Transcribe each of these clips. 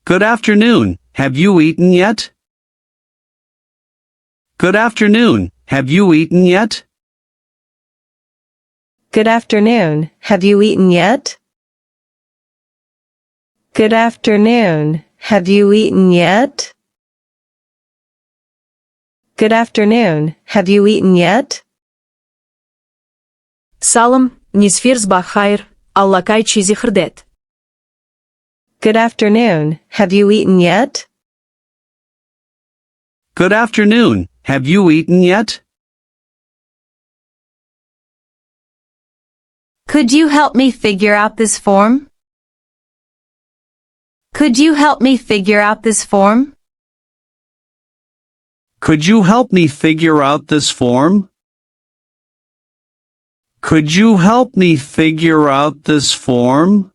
Good afternoon, have you eaten yet? Good afternoon, have you eaten yet? Good afternoon, have you eaten yet? Good afternoon, have you eaten yet? Good afternoon, have you eaten yet? Салам, нисфир збахайр, аллакай чизи хирдет. Good afternoon, have you eaten yet? Good afternoon, have you eaten yet? Could you help me figure out this form? Could you help me figure out this form? Could you help me figure out this form? Could you help me figure out this form?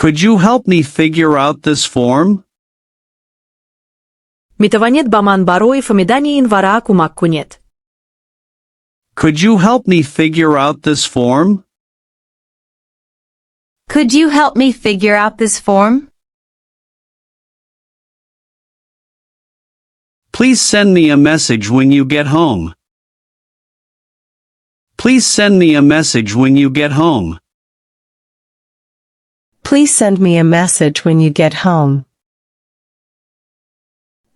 Could you help me figure out this form? Митаванет баман барои фамидани ин вараъ кумак кунед. Could you help me figure out this form? Could you help me figure out this form? Please send me a message when you get home. Please send me a message when you get home. Please send me a message when you get home.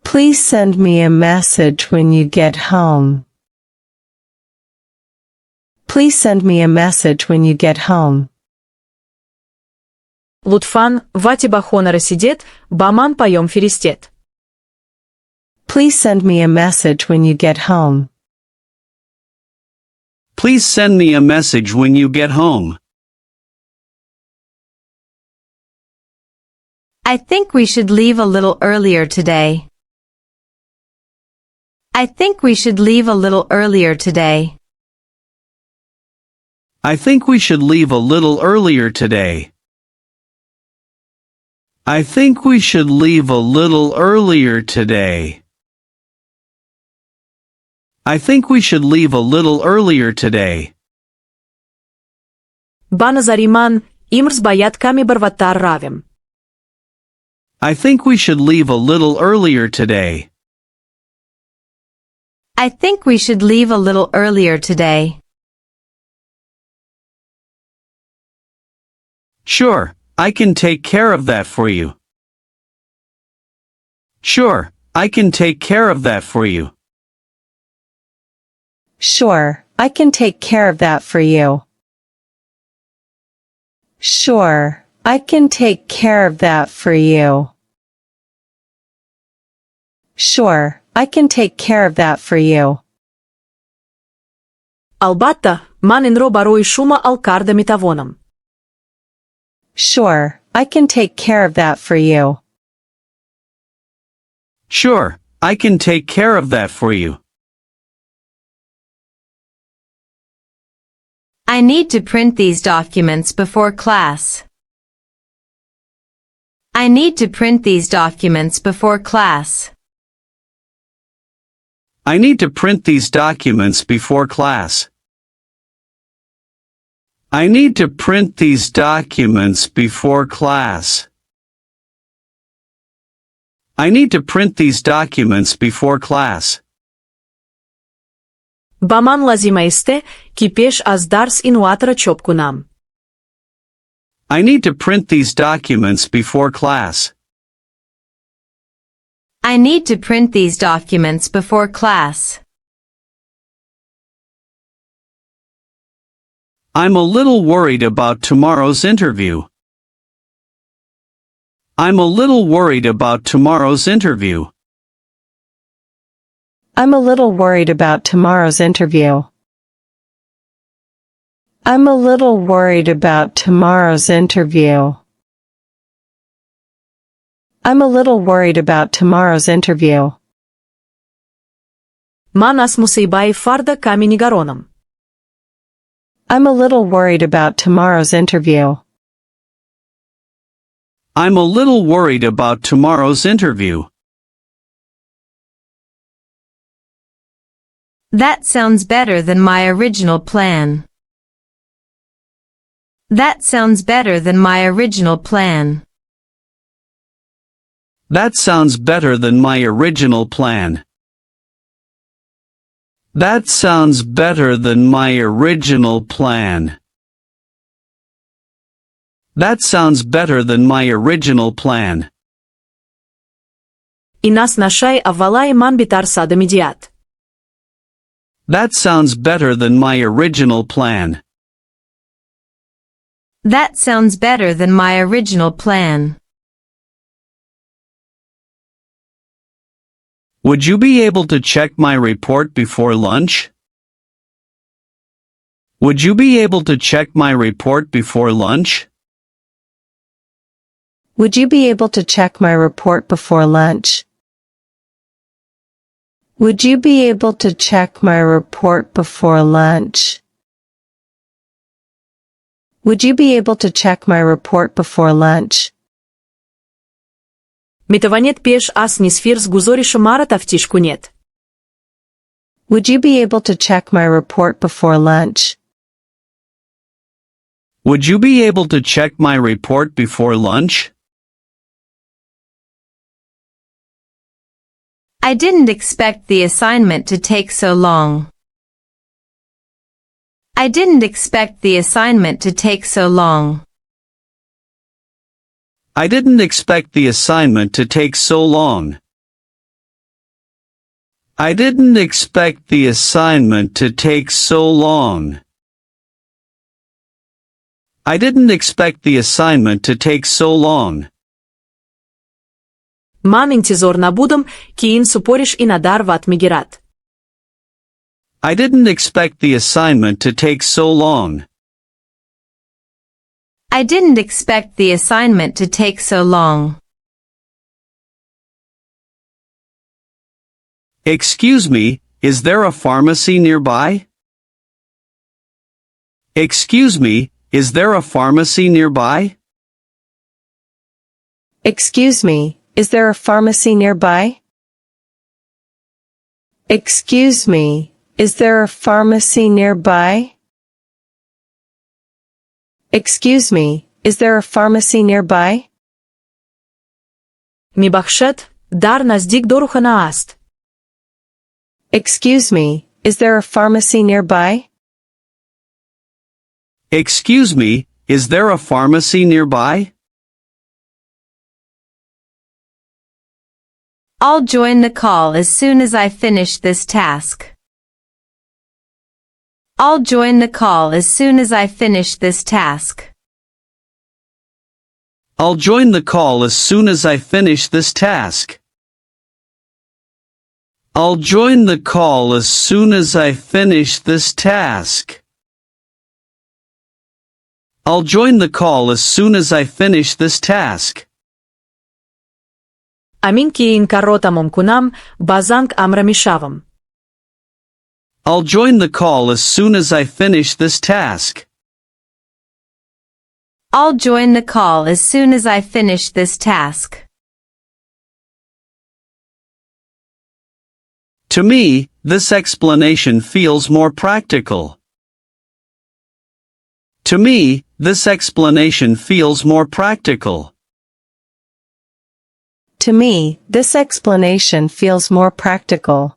Please send me a message when you get home. Please send me a message when you get home. Лутфан, вати бахона расидет, баман поем фиристет. Please send me a message when you get home. Please send me a message when you get home. I think we should leave a little earlier today. I think we should leave a little earlier today. I think we should leave a little earlier today. I think we should leave a little earlier today. I think we should leave a little earlier today. Бана зариман, имрз баят ками барватар равим. I think we should leave a little earlier today. I think we should leave a little earlier today. Sure, I can take care of that for you. Sure, I can take care of that for you. Sure, I can take care of that for you. Sure, I can take care of that for you. Sure, I can take care of that for you. Албатта, ман инро барои шума алкарда метавонам. Sure, I can take care of that for you. Sure, I can take care of that for you. I need to print these documents before class. I need to print these documents before class. I need to print these documents before class. I need to print these documents before class. I need to print these documents before class. Баман лазима исте, ки пеш аз дарс инуатра чоп кунам. I need to print these documents before class. I need to print these documents before class. I'm a little worried about tomorrow's interview. I'm a little worried about tomorrow's interview. I'm a little worried about tomorrow's interview. I'm a little worried about tomorrow's interview. I'm a little worried about tomorrow's interview. Ман аз мусибаи фарда ками нигаронам. I'm a little worried about tomorrow's interview. I'm a little worried about tomorrow's interview. That sounds better than my original plan. That sounds better than my original plan. That sounds better than my original plan. That sounds better than my original plan. That sounds better than my original plan. Инас нашай аввалай ман беҳтар садам идият. That sounds better than my original plan. That sounds better than my original plan. Would you be able to check my report before lunch? Would you be able to check my report before lunch? Would you be able to check my report before lunch? Would you be able to check my report before lunch? Would you be able to check my report before lunch? Метавонед пеш аз нисфирс гузори шумаро тафтиш кунед. Would you be able to check my report before lunch? Would you be able to check my report before lunch? I didn't expect the assignment to take so long. I didn't expect the assignment to take so long. I didn't expect the assignment to take so long. I didn't expect the assignment to take so long. I didn't expect the assignment to take so long. Ман интизор набудам ки ин супориш инадар вақт мегирад. I didn't expect the assignment to take so long. I didn't expect the assignment to take so long. Excuse me, is there a pharmacy nearby? Excuse me, is there a pharmacy nearby? Excuse me, is there a pharmacy nearby? Excuse me, is there a pharmacy nearby? Excuse me, is there a pharmacy nearby? Мибахшед, дар наздик дорухана аст. Excuse me, is there a pharmacy nearby? Excuse me, is there a pharmacy nearby? I'll join the call as soon as I finish this task. I'll join the call as soon as I finish this task. I'll join the call as soon as I finish this task. I'll join the call as soon as I finish this task. I'll join the call as soon as I finish this task. Амин ки ин карро тамом кунам, ба занг амра мешавам. I'll join the call as soon as I finish this task. I'll join the call as soon as I finish this task. To me, this explanation feels more practical. To me, this explanation feels more practical. To me, this explanation feels more practical.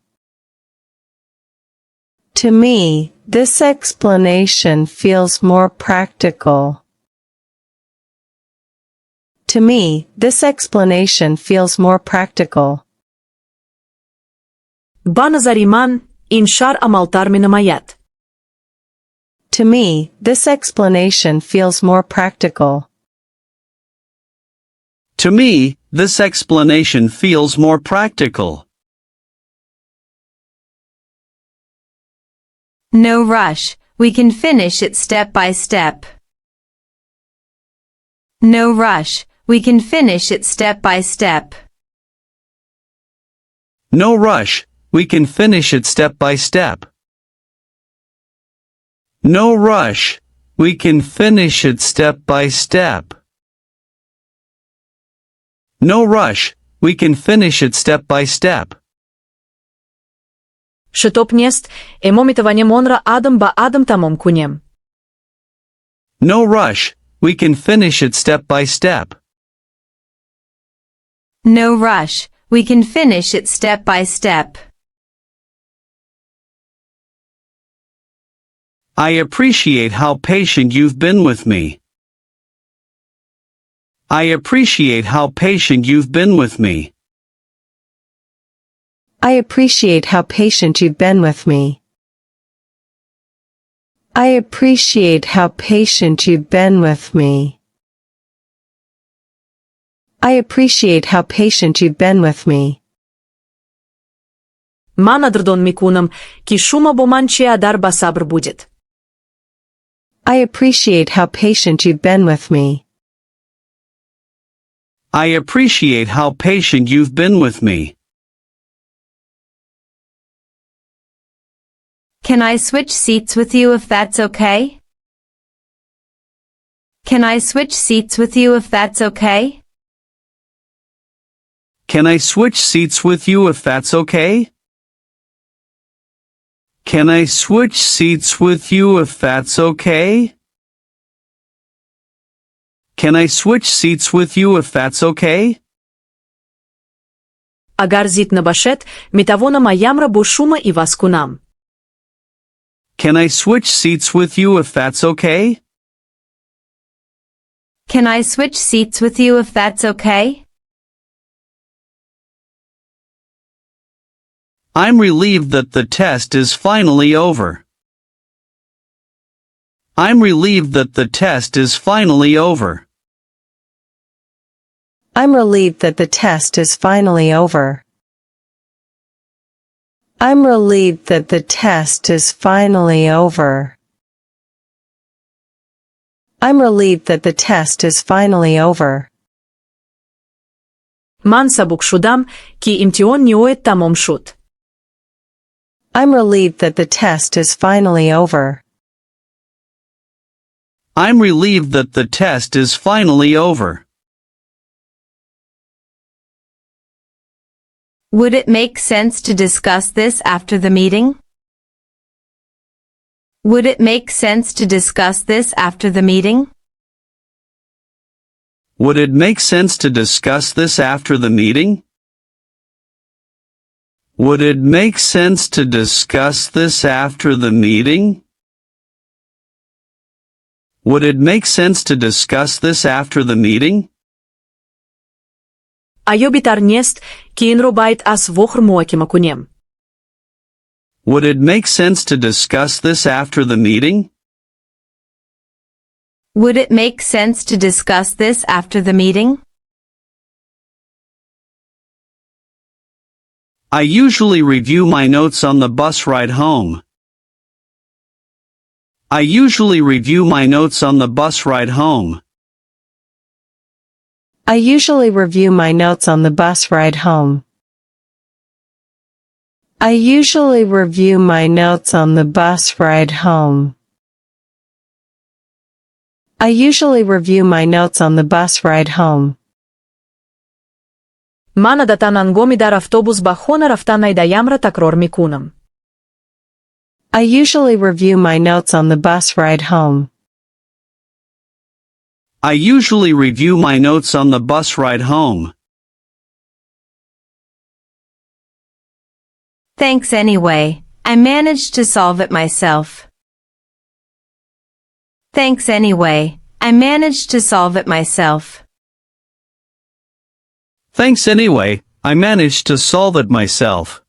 To me, this explanation feels more practical. To me, this explanation feels more practical. Ба назари ман, ин шар амалтар менамояд. To me, this explanation feels more practical. To me, this explanation feels more practical. No rush, we can finish it step by step. No rush, we can finish it step by step. No rush, we can finish it step by step. No rush, we can finish it step by step. No rush, we can finish it step by step. Шитоп нест, емо метавонем онро адым ба адым тамом кунем. No rush, we can finish it step by step. No rush, we can finish it step by step. I appreciate how patient you've been with me. I appreciate how patient you've been with me. I appreciate how patient you've been with me. I appreciate how patient you've been with me. I appreciate how patient you've been with me. Манадырдон мекунам, ки шумо бо ман чӣ адар басабр будед. I appreciate how patient you've been with me. I appreciate how patient you've been with me. Can I switch seats with you if that's okay? Can I switch seats with you if that's okay? Can I switch seats with you if that's okay? Can I switch seats with you if that's okay? Can I switch seats with you if that's okay? Агар зит набашед, метавонам аямра бо шумо иваз кунам. Can I switch seats with you if that's okay? Can I switch seats with you if that's okay? I'm relieved that the test is finally over. I'm relieved that the test is finally over. I'm relieved that the test is finally over. I'm relieved that the test is finally over. I'm relieved that the test is finally over. Ман сабук шудам, ки имтиҳон ниҳоят тамом шуд. I'm relieved that the test is finally over. I'm relieved that the test is finally over. Would it make sense to discuss this after the meeting? Would it make sense to discuss this after the meeting? Would it make sense to discuss this after the meeting? Would it make sense to discuss this after the meeting? Would it make sense to discuss this after the meeting? Аё беҳтар нест, ки инро байд аз вохӯр муҳокима кунем. Would it make sense to discuss this after the meeting? Would it make sense to discuss this after the meeting? I usually review my notes on the bus ride home. I usually review my notes on the bus ride home. I usually review my notes on the bus ride home. I usually review my notes on the bus ride home. I usually review my notes on the bus ride home. Ман адатан ҳангоми дар автобус ба хона рафтан айдаямра такрор мекунам. I usually review my notes on the bus ride home. I usually review my notes on the bus ride home. Thanks anyway. I managed to solve it myself. Thanks anyway. I managed to solve it myself. Thanks anyway, I managed to solve it myself.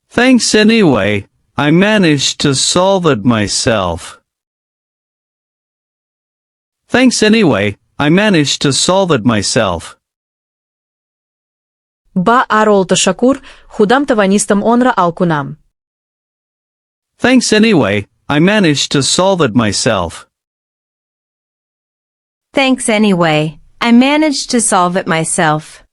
Thanks anyway, I managed to solve it myself. Thanks anyway, I managed to solve it myself. Ба ҳар ташаккур, худам тавонистам онро ҳал кунам. Thanks anyway, I managed to solve it myself. Thanks anyway. I managed to solve it myself.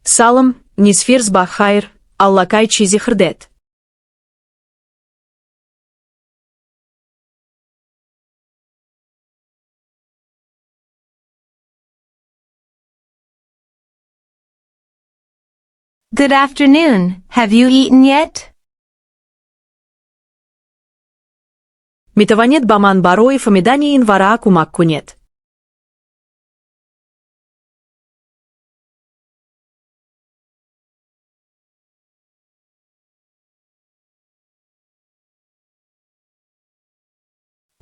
Салом, нисфирз ба хайр, аллакай чизи хирдед. Good afternoon. Have you eaten yet? Митаванет ба ман барои фаҳмидани ин вараъ кӯмак кунед.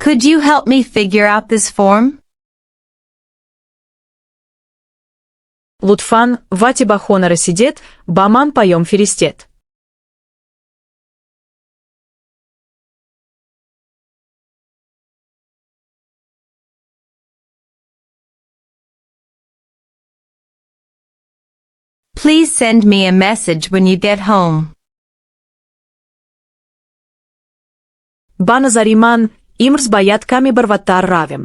Could you help me figure out this form? Лутфан, вати ба хона расидед, ба ман паём фиристед. Please send me a message when you get home. Ба назари ман, имрӯз бояд каме барваттар равем.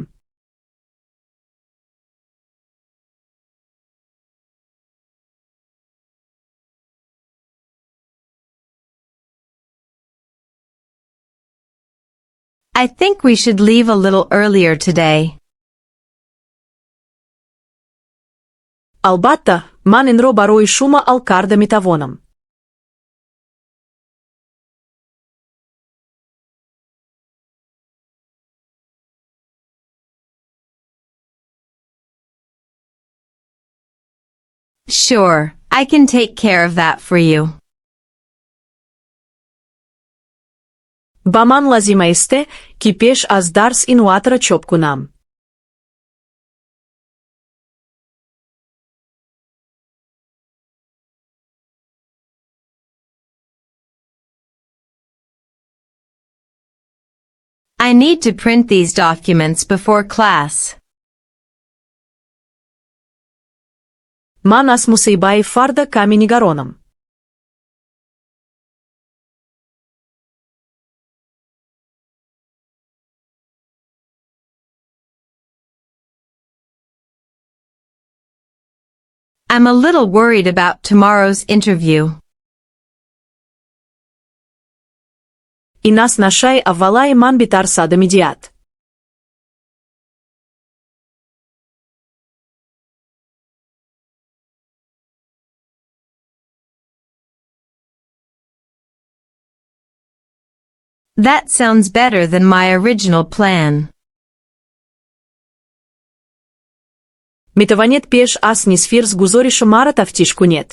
I think we should leave a little earlier today. Албатта, ман инро барои шумо ҳал карда метавонам. Sure, I can take care of that for you. Ба ман лазима исте, ки пеш аз дарс инуатро чоп кунам. I need to print these documents before class. Ман аз мусибаи фарда каме нигаронам. I'm a little worried about tomorrow's interview. Инас нашай аввалаи ман бетарсада медиҳад. That sounds better than my original plan. Метавонед пеш аз нисфирс гузориши маро тафтиш кунед.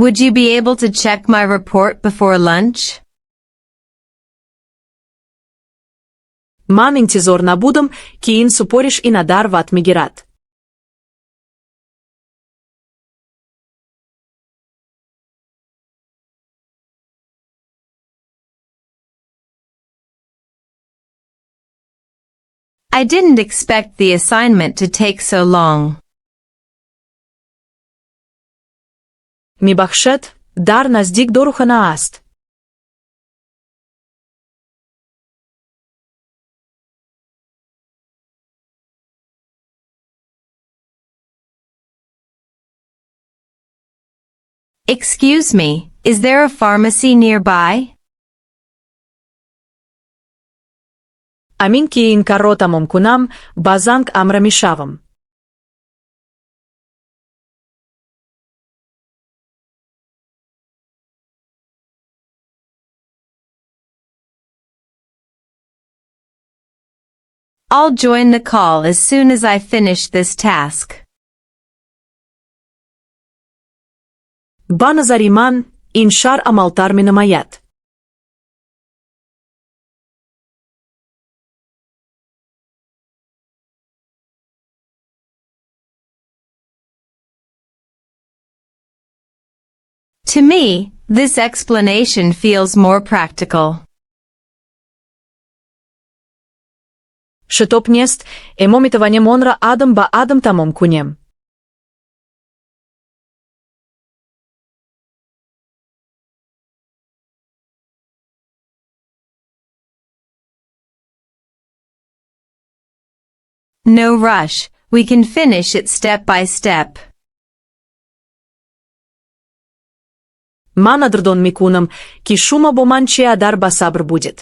Would you be able to check my report before lunch? Ман интизор набудам, ки ин супориш инадар вақт мегирад. I didn't expect the assignment to take so long. Мебахшед, дар наздик дорухана аст. Excuse me, is there a pharmacy nearby? Амин ки ин карро тамом кунам, ба занг амра мешавам. I'll join the call as soon as I finish this task. Ба назари ман, ин шар амалтар менамояд. To me, this explanation feels more practical. Шитоп нест, емо метавонем онро адым ба адым тамом кунем. No rush, we can finish it step by step. Ман адрдон мекунам, ки шумо бо ман чеадар ба сабр будед.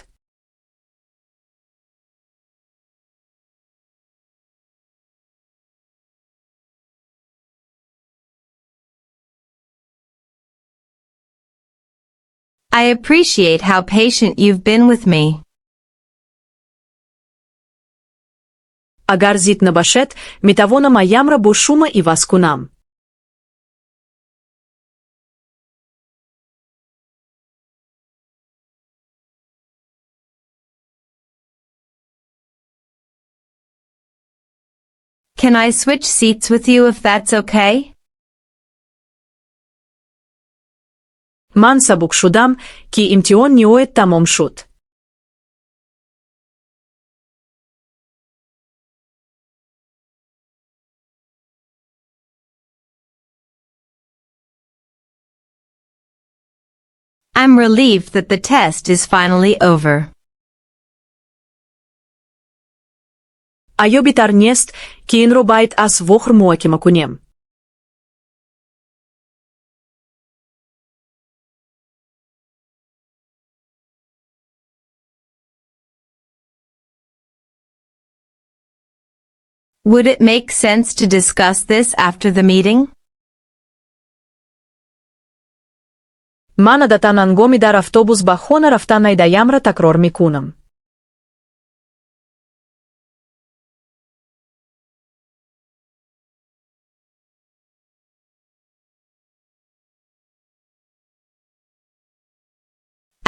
I appreciate how patient you've been with me. Агар зид набошед, метавонам аямра бо шумо иваз кунам. Can I switch seats with you if that's okay? Ман сабук шудам, ки имтиҳон ниҳоят тамом шуд. I'm relieved that the test is finally over. Айё беҳтар нест, ки инро бояд аз вохир муҳокима кунем. Would it make sense to discuss this after the meeting? Ман адатан ҳангоми дар автобус ба хона рафтан айдаямра такрор мекунам.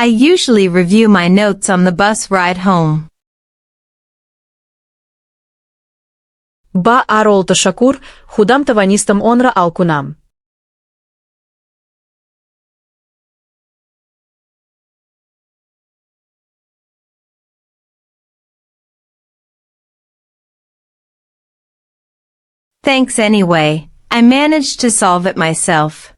I usually review my notes on the bus ride home. Ба арол ташаккур, худам таванистам онра ҳал кунам. Thanks anyway. I managed to solve it myself.